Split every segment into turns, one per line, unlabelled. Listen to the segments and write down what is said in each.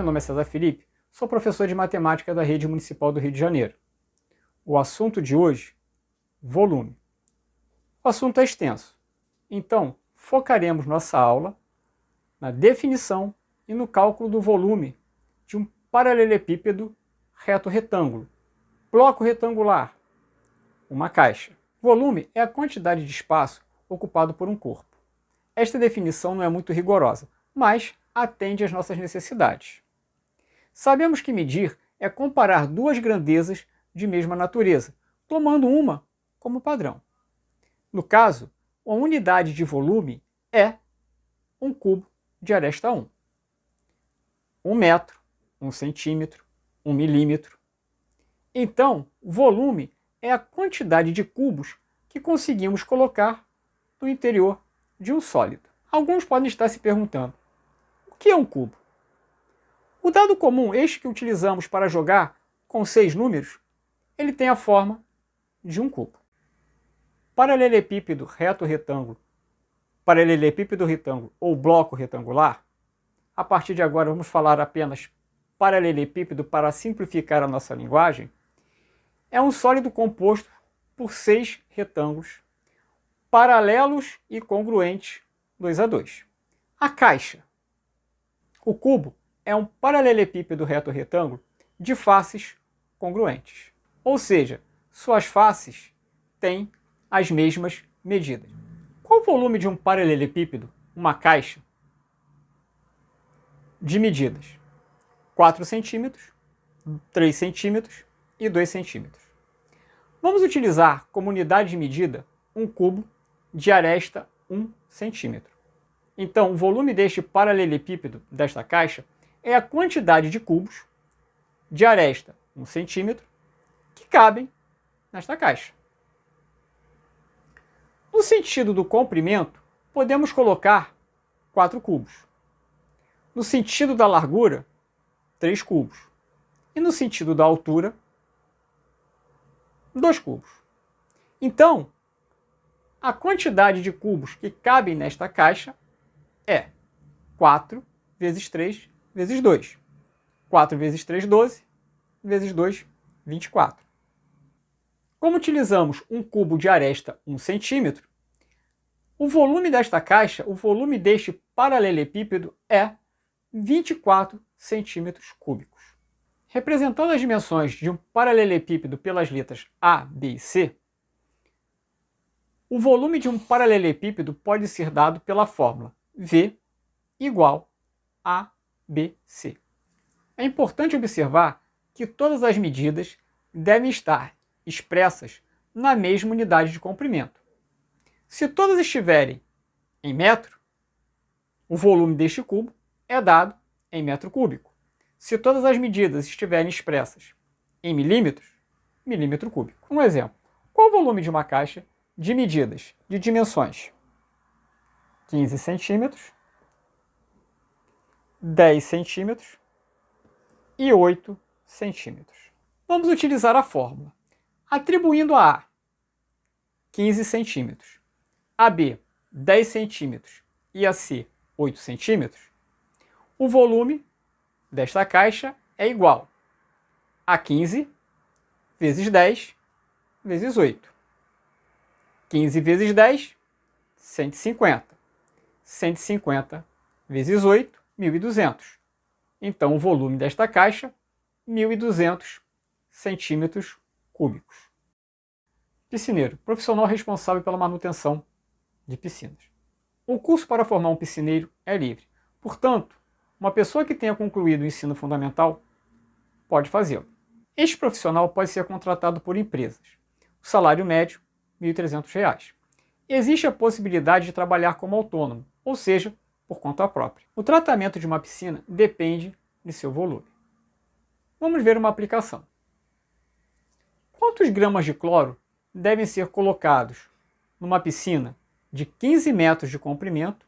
meu nome é César Felipe, sou professor de matemática da Rede Municipal do Rio de Janeiro. O assunto de hoje, volume. O assunto é extenso, então focaremos nossa aula na definição e no cálculo do volume de um paralelepípedo reto-retângulo, bloco retangular, uma caixa. Volume é a quantidade de espaço ocupado por um corpo. Esta definição não é muito rigorosa, mas atende às nossas necessidades. Sabemos que medir é comparar duas grandezas de mesma natureza, tomando uma como padrão. No caso, a unidade de volume é um cubo de aresta 1. 1 metro, 1 centímetro, 1 milímetro. Então, volume é a quantidade de cubos que conseguimos colocar no interior de um sólido. Alguns podem estar se perguntando, o que é um cubo? O dado comum, este que utilizamos para jogar com 6 números, ele tem a forma de um cubo. Paralelepípedo reto-retângulo, paralelepípedo retângulo ou bloco retangular, a partir de agora vamos falar apenas paralelepípedo para simplificar a nossa linguagem, é um sólido composto por 6 retângulos paralelos e congruentes 2 a 2. A caixa. O cubo é um paralelepípedo reto-retângulo de faces congruentes, ou seja, suas faces têm as mesmas medidas. Qual o volume de um paralelepípedo, uma caixa, de medidas? 4 centímetros, 3 centímetros e 2 centímetros. Vamos utilizar como unidade de medida um cubo de aresta 1 centímetro. Então, o volume deste paralelepípedo, desta caixa, é a quantidade de cubos de aresta 1 centímetro que cabem nesta caixa. No sentido do comprimento, podemos colocar 4 cubos. No sentido da largura, 3 cubos. E no sentido da altura, 2 cubos. Então, a quantidade de cubos que cabem nesta caixa é 4 vezes 3 vezes 2. 4 vezes 3, 12, vezes 2, 24. Como utilizamos um cubo de aresta 1 centímetro, o volume desta caixa, o volume deste paralelepípedo é 24 centímetros cúbicos. Representando as dimensões de um paralelepípedo pelas letras A, B e C, o volume de um paralelepípedo pode ser dado pela fórmula V igual a ABC. É importante observar que todas as medidas devem estar expressas na mesma unidade de comprimento. Se todas estiverem em metro, o volume deste cubo é dado em metro cúbico. Se todas as medidas estiverem expressas em milímetros, milímetro cúbico. Um exemplo, qual o volume de uma caixa de medidas de dimensões 15 centímetros, 10 centímetros e 8 centímetros. Vamos utilizar a fórmula. Atribuindo a A 15 centímetros, a B 10 centímetros e a C 8 centímetros, o volume desta caixa é igual a 15 vezes 10 vezes 8. 15 vezes 10, 150. 150 vezes 8, 1.200. Então, o volume desta caixa, 1.200 centímetros cúbicos. Piscineiro, profissional responsável pela manutenção de piscinas. O curso para formar um piscineiro é livre. Portanto, uma pessoa que tenha concluído o ensino fundamental pode fazê-lo. Este profissional pode ser contratado por empresas. O salário médio, R$ 1.300. Existe a possibilidade de trabalhar como autônomo, ou seja, por conta própria. O tratamento de uma piscina depende de seu volume. Vamos ver uma aplicação. Quantos gramas de cloro devem ser colocados numa piscina de 15 metros de comprimento,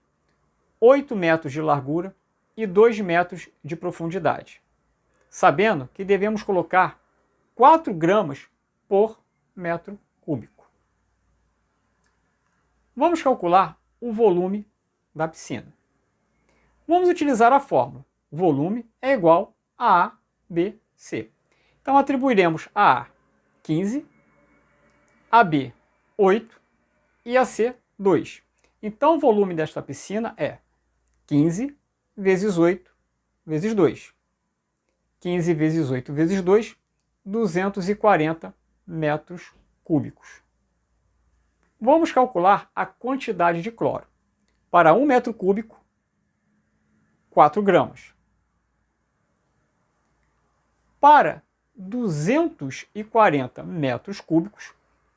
8 metros de largura e 2 metros de profundidade? Sabendo que devemos colocar 4 gramas por metro cúbico. Vamos calcular o volume da piscina. Vamos utilizar a fórmula volume é igual a ABC. Então atribuiremos a A 15, a B 8 e a C 2. Então o volume desta piscina é 15 vezes 8 vezes 2. 15 vezes 8 vezes 2, 240 metros cúbicos. Vamos calcular a quantidade de cloro. Para 1 metro cúbico, 4 gramas. Para 240 metros cúbicos,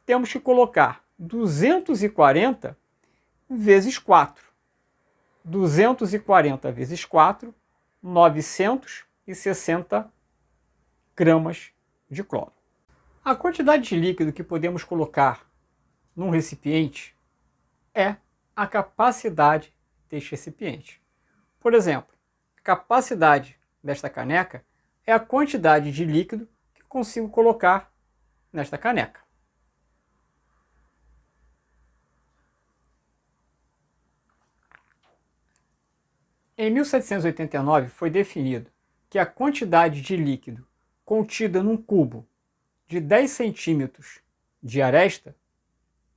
temos que colocar 240 vezes 4. 240 vezes 4, 960 gramas de cloro. A quantidade de líquido que podemos colocar num recipiente é a capacidade deste recipiente. Por exemplo, a capacidade desta caneca é a quantidade de líquido que consigo colocar nesta caneca. Em 1789 foi definido que a quantidade de líquido contida num cubo de 10 centímetros de aresta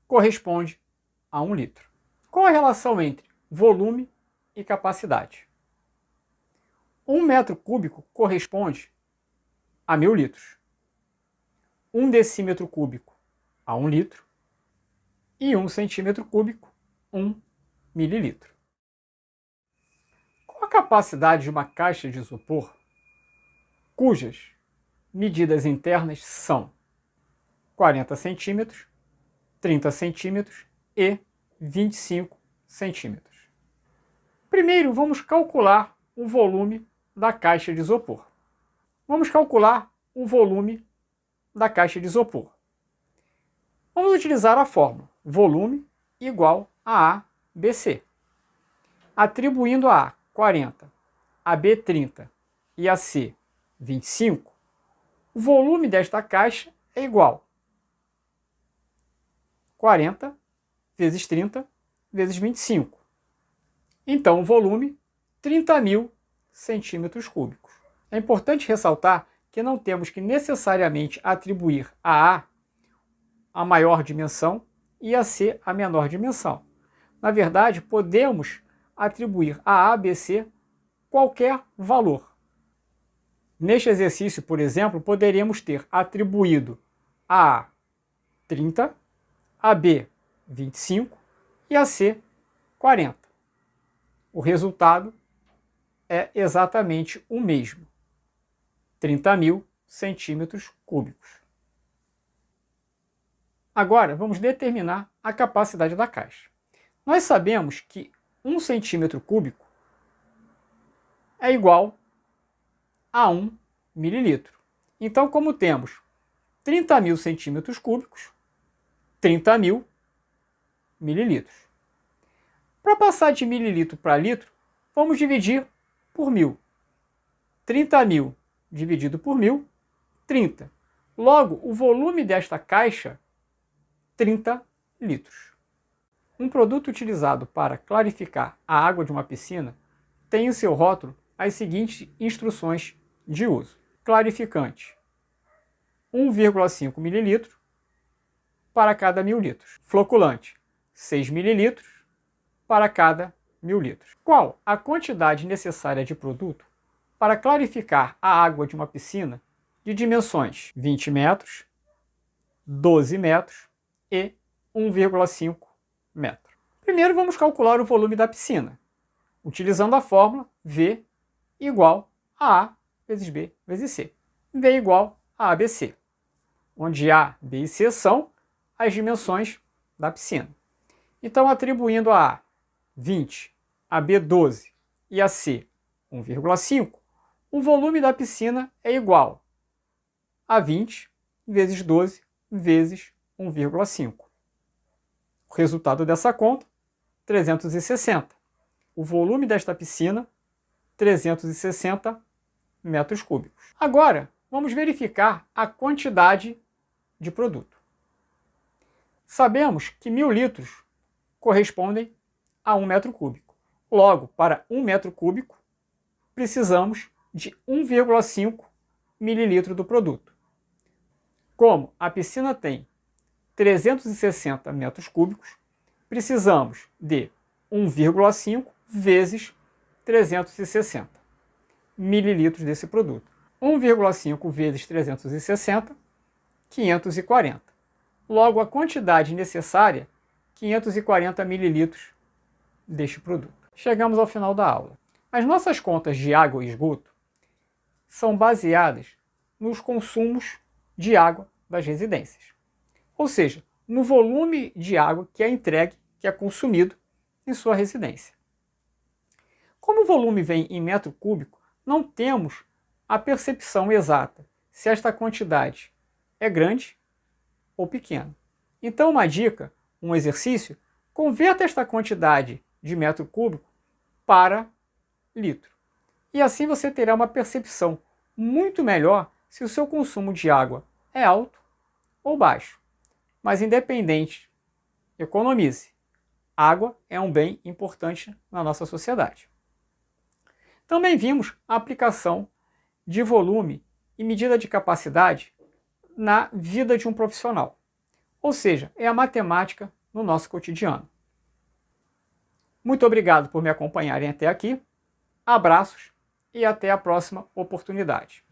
corresponde a 1 litro. Qual a relação entre volume e capacidade? 1 metro cúbico corresponde a 1000 litros. 1 decímetro cúbico a 1 litro. E 1 centímetro cúbico, 1 mililitro. Qual a capacidade de uma caixa de isopor cujas medidas internas são 40 centímetros, 30 centímetros e 25 centímetros? Primeiro, vamos calcular o volume da caixa de isopor. Vamos calcular o volume da caixa de isopor. Vamos utilizar a fórmula volume igual a ABC. Atribuindo a A 40, a B 30 e a C 25, o volume desta caixa é igual a 40 vezes 30 vezes 25. Então o volume 30.000 centímetros cúbicos. É importante ressaltar que não temos que necessariamente atribuir a A a maior dimensão e a C a menor dimensão. Na verdade, podemos atribuir a ABC qualquer valor. Neste exercício, por exemplo, poderíamos ter atribuído a A 30, a B 25 e a C 40. O resultado é exatamente o mesmo, 30.000 centímetros cúbicos. Agora, vamos determinar a capacidade da caixa. Nós sabemos que 1 centímetro cúbico é igual a 1 mililitro. Então, como temos 30.000 centímetros cúbicos, 30.000 mililitros. Para passar de mililitro para litro, vamos dividir por 1000. 30.000 dividido por 1000, 30. Logo, o volume desta caixa, 30 litros. Um produto utilizado para clarificar a água de uma piscina tem em seu rótulo as seguintes instruções de uso. Clarificante, 1,5 ml para cada 1000 litros. Floculante, 6 ml para cada 1000 litros. Qual a quantidade necessária de produto para clarificar a água de uma piscina de dimensões 20 metros, 12 metros e 1,5 metro? Primeiro vamos calcular o volume da piscina, utilizando a fórmula V igual a A vezes B vezes C. V igual a ABC, onde A, B e C são as dimensões da piscina. Então, atribuindo a A 20, a B 12 e a C 1,5, o volume da piscina é igual a 20 vezes 12 vezes 1,5. O resultado dessa conta, 360. O volume desta piscina, 360 metros cúbicos. Agora, vamos verificar a quantidade de produto. Sabemos que 1000 litros correspondem a 1 metro cúbico. Logo, para 1 metro cúbico, precisamos de 1,5 mililitro do produto. Como a piscina tem 360 metros cúbicos, precisamos de 1,5 vezes 360 mililitros desse produto. 1,5 vezes 360, 540. Logo, a quantidade necessária, 540 mililitros deste produto. Chegamos ao final da aula. As nossas contas de água e esgoto são baseadas nos consumos de água das residências. Ou seja, no volume de água que é entregue, que é consumido em sua residência. Como o volume vem em metro cúbico, não temos a percepção exata se esta quantidade é grande ou pequena. Então, uma dica, um exercício, converta esta quantidade de metro cúbico para litro. E assim você terá uma percepção muito melhor se o seu consumo de água é alto ou baixo. Mas independente, economize. Água é um bem importante na nossa sociedade. Também vimos a aplicação de volume e medida de capacidade na vida de um profissional. Ou seja, é a matemática no nosso cotidiano. Muito obrigado por me acompanharem até aqui. Abraços e até a próxima oportunidade.